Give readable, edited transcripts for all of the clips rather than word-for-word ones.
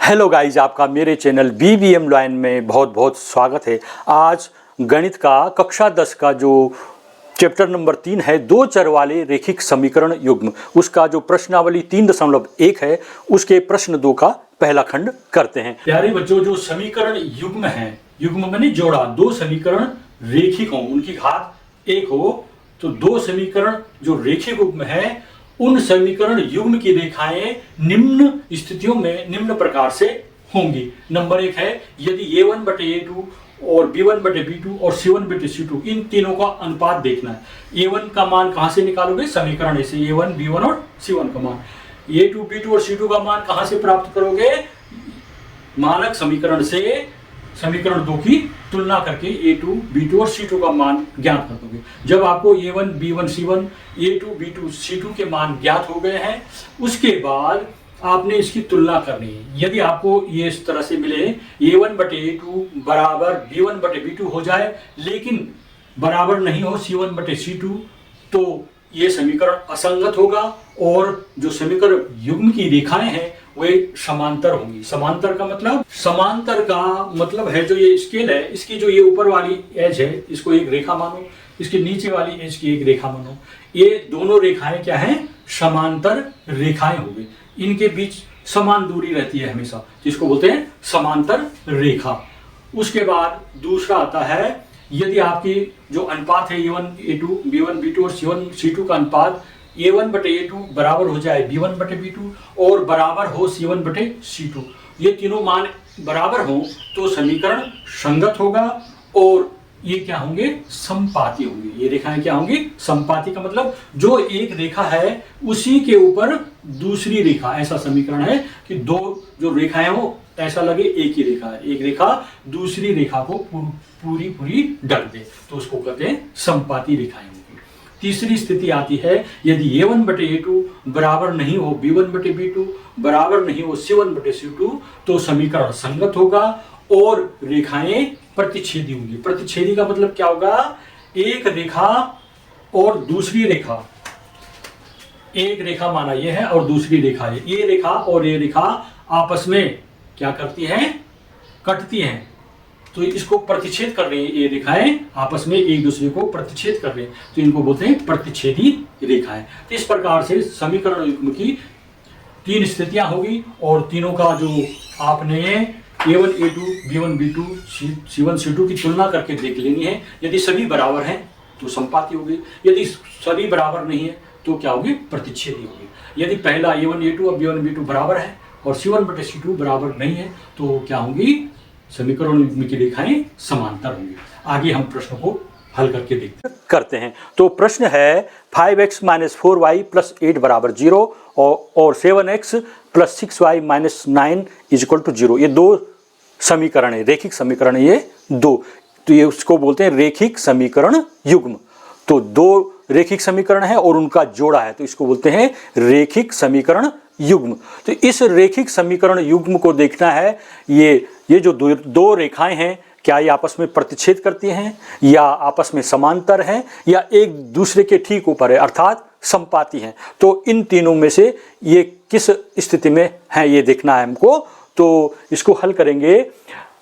Hello guys, आपका मेरे channel BBM line में बहुत बहुत स्वागत है। आज गणित का कक्षा 10 का जो चैप्टर नंबर 3 है, दो चर वाले रेखिक समीकरण युग्म, उसका जो प्रश्नावली 3.1 है, उसके प्रश्न 2 का पहला खंड करते हैं। प्यारे बच्चों, जो समीकरण युग्म है, युग्म मैंने जोड़ा, दो समीकरण रेखिक हो, उनकी घात 1 हो, तो दो समीकरण जो रेखिक युग्म है, उन समीकरण युग्म की रेखाएं निम्न स्थितियों में निम्न प्रकार से होंगी। नंबर 1 है, यदि A1 बटे A2 और B1 बटे B2 और C1 बटे C2, इन तीनों का अनुपात देखना है। A1 का मान कहां से निकालोगे? समीकरण ऐसे A1 B1 और C1 का मान। A2 B2 और C2 का मान कहां से प्राप्त करोगे? मानक समीकरण से समीकरण 2 की तुलना करके A2 B2 और C2 का मान ज्ञात कर दोगे। जब आपको A1 B1 C1 A2 B2 C2 के मान ज्ञात हो गए हैं, उसके बाद आपने इसकी तुलना करनी है। यदि आपको ये इस तरह से मिले, A1 बटे A2 बराबर B1 बटे B2 हो जाए, लेकिन बराबर नहीं हो C1 बटे C2, तो ये समीकरण असंगत होगा और जो समीकरण युग्म की रेखाएं हैं वे समांतर होंगी। समांतर का मतलब है, जो ये स्केल है, इसकी जो ये ऊपर वाली एज है, इसको एक रेखा मानो, इसके नीचे वाली एज की एक रेखा मानो। ये दोनों रेखाएं क्या हैं? समांतर रेखाएं होंगी। इनके बीच समान दूरी रहती है हमेशा, जिसको बोलते हैं समांतर रेखा। उसके बाद दूसरा आता है, यदि आपकी जो अनुपात है A1 A2 B1 B2 और C1 C2 का अनुपात A1 बटे A2 बराबर हो जाए B1 बटे B2 और बराबर हो C1 बटे C2, ये तीनों मान बराबर हो तो समीकरण संगत होगा और ये क्या होंगे? समपाती होंगे। ये रेखाएं क्या होंगी? समपाती का मतलब जो एक रेखा है उसी के ऊपर दूसरी रेखा, ऐसा समीकरण है कि दो जो रेखाएं हो ऐसा लगे एक ही रेखा है, एक रेखा दूसरी रेखा को पूरी ढक दे, तो उसको कहते हैं समपाती रेखाएं होंगी। तीसरी स्थिति आती है, यदि A1 बटे A2 बराबर नहीं हो B1 बटे B2 बराबर नहीं हो C1 बटे C2, तो समीकरण संगत होगा और रेखाएं प्रतिच्छेदी होंगी। प्रतिच्छेदी का मतलब क्या होगा? एक रेखा और दूसरी रेखा, एक रेखा माना ये है और दूसरी रेखा है, ये रेखा और ये रेखा आपस में क्या करती हैं? कटती हैं, तो इसको प्रतिच्छेद कर रही है। ये रेखाएं आपस में एक दूसरे को प्रतिच्छेद कर रहे हैं, तो इनको बोलते हैं प्रतिच्छेदी रेखाएं। तो इस प्रकार से समीकरण युग्म की तीन स्थितियां होगी और तीनों का जो आपने A1 A2 B1 B2 C1 C2 की तुलना करके देख लेनी है। यदि सभी बराबर हैं तो समपाती होगी, यदि सभी बराबर नहीं है तो क्या होगी? प्रतिच्छेदी होगी। यदि पहला A1 A2 और B1 B2 बराबर है और C1 बटे C2 बराबर नहीं है तो क्या होंगी? समीकरण युग्म की रेखाएं समांतर होंगी। आगे हम प्रश्न को हल करके करते हैं। तो प्रश्न है, 5x - 4y + 8 बराबर 0 और 7x + 6y - 9 = 0। ये दो समीकरण है, रेखिक समीकरण है ये दो, तो ये उसको बोलते हैं रेखिक समीकरण युग्म। तो दो रेखिक समीकरण है और उनका जोड़ा है, तो इसको बोलते हैं रेखिक समीकरण युग्म। तो इस रेखिक समीकरण युग्म को देखना है, ये जो दो रेखाएं हैं, क्या ये आपस में प्रतिच्छेद करती हैं या आपस में समांतर हैं या एक दूसरे के ठीक ऊपर है, अर्थात समपाती हैं। तो इन तीनों में से ये किस स्थिति में है ये देखना है हमको। तो इसको हल करेंगे।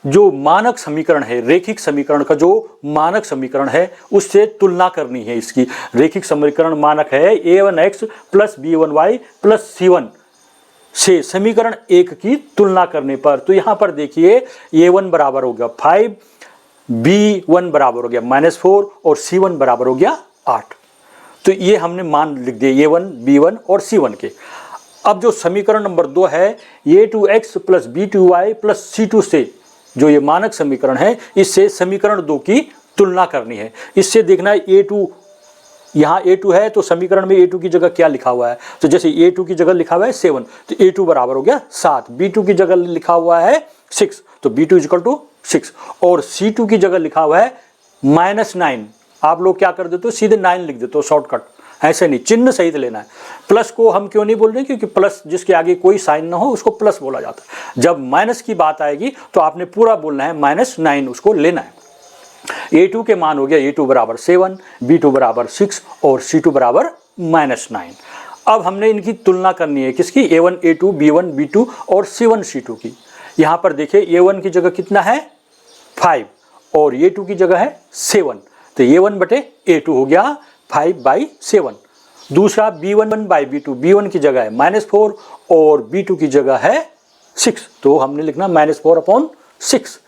जो मानक समीकरण है, रेखिक समीकरण का जो मानक समीकरण है, उससे तुलना करनी है। इसकी रेखिक समीकरण मानक है A1x + B1y + C1 से समीकरण 1 की तुलना करने पर। तो यहां पर देखिए, A1 बराबर हो गया 5, B1 बराबर हो गया -4 और C1 बराबर हो गया 8। तो ये हमने मान लिख दिए A1 B1 और C1 के। अब जो समीकरण नंबर 2 है, A2x + B2y + C2 से, जो ये मानक समीकरण है, इससे समीकरण 2 की तुलना करनी है। इससे देखना है A2, यहाँ A2 है तो समीकरण में A2 की जगह क्या लिखा हुआ है? तो जैसे A2 की जगह लिखा हुआ है 7, तो A2 बराबर हो गया 7। B2 की जगह लिखा हुआ है 6, तो B2 = 6 और C2 की जगह लिखा हुआ है -9। आप लोग क्या कर देते हो? सीधे 9 लिख देते हो, शॉर्टकट। ऐसे नहीं, चिन्ह सहित लेना है। प्लस को हम क्यों नहीं बोल रहे? क्योंकि प्लस जिसके आगे कोई साइन ना हो उसको प्लस बोला जाता है। जब माइनस की बात आएगी तो आपने पूरा बोलना है, -9 उसको लेना है। A2 के मान हो गया, A2 बराबर 7, B2 बराबर 6 और C2 बराबर -9। अब हमने इनकी तुलना करनी है, किसकी? A1 A2 B1 B2 और C1 C2 की। यहाँ पर देखिए A1 की जगह कितना है 5 और A2 की जगह है 7, तो A1 बटे A2 हो गया 5/7। दूसरा B1/B2, B1 की जगह है -4 और B2 की जगह है 6, तो हमने लिखना -4/6।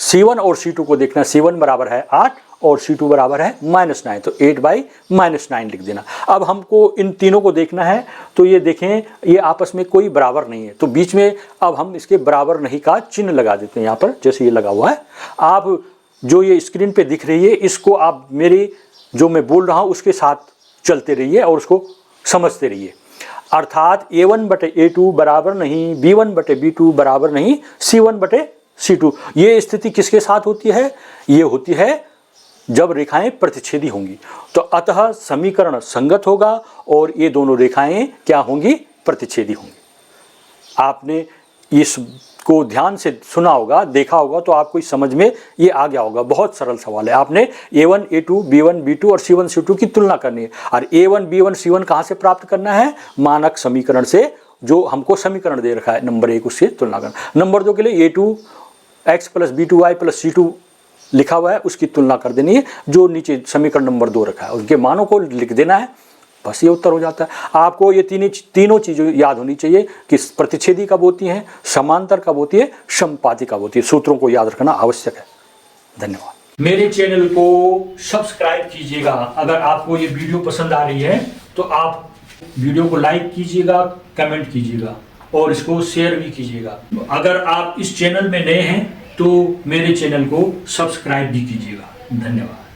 C1 और C2 को देखना, C1 बराबर है 8 और C2 बराबर है -9, तो 8/9 लिख देना। अब हमको इन तीनों को देखना है, तो ये देखें ये आपस में कोई बराबर नहीं है, तो बीच में अब हम इसके बराबर नहीं का चिन्ह लगा देते हैं यहाँ पर, जैसे ये लगा हुआ है। आप जो ये स्क्रीन पे दिख रही है इसको आप मेरे जो मैं बोल रहा हूँ उसके साथ चलते रहिए और उसको समझते रहिए। अर्थात A1/A2 बराबर नहीं B1/B2 बराबर नहीं C1/C2। ये स्थिति किसके साथ होती है? ये होती है जब रेखाएं प्रतिच्छेदी होंगी, तो अतः समीकरण संगत होगा और ये दोनों रेखाएं क्या होंगी? प्रतिच्छेदी होंगी। आपने इसको ध्यान से सुना होगा, देखा होगा, तो आपको इस समझ में ये आ गया होगा। बहुत सरल सवाल है। आपने A1, A2, B1, B2 और C1, C2 की तुलना करनी है और A1, B1, C1 कहाँ से प्राप्त करना है? मानक समीकरण से, जो हमको समीकरण दे रखा है नंबर 1, उससे तुलना करना। नंबर 2 के लिए A2x + B2y + C2 लिखा हुआ है, उसकी तुलना कर देनी है, जो नीचे समीकरण नंबर 2 रखा है उनके मानों को लिख देना है, बस ये उत्तर हो जाता है। आपको ये तीनों चीज़ें याद होनी चाहिए कि प्रतिच्छेदी कब होती हैं, समांतर कब होती है, समपाती कब होती है। सूत्रों को याद रखना आवश्यक है। धन्यवाद। मेरे चैनल को सब्सक्राइब कीजिएगा। अगर आपको ये वीडियो पसंद आ रही है तो आप वीडियो को लाइक कीजिएगा, कमेंट कीजिएगा और इसको शेयर भी कीजिएगा। अगर आप इस चैनल में नए हैं तो मेरे चैनल को सब्सक्राइब भी कीजिएगा। धन्यवाद।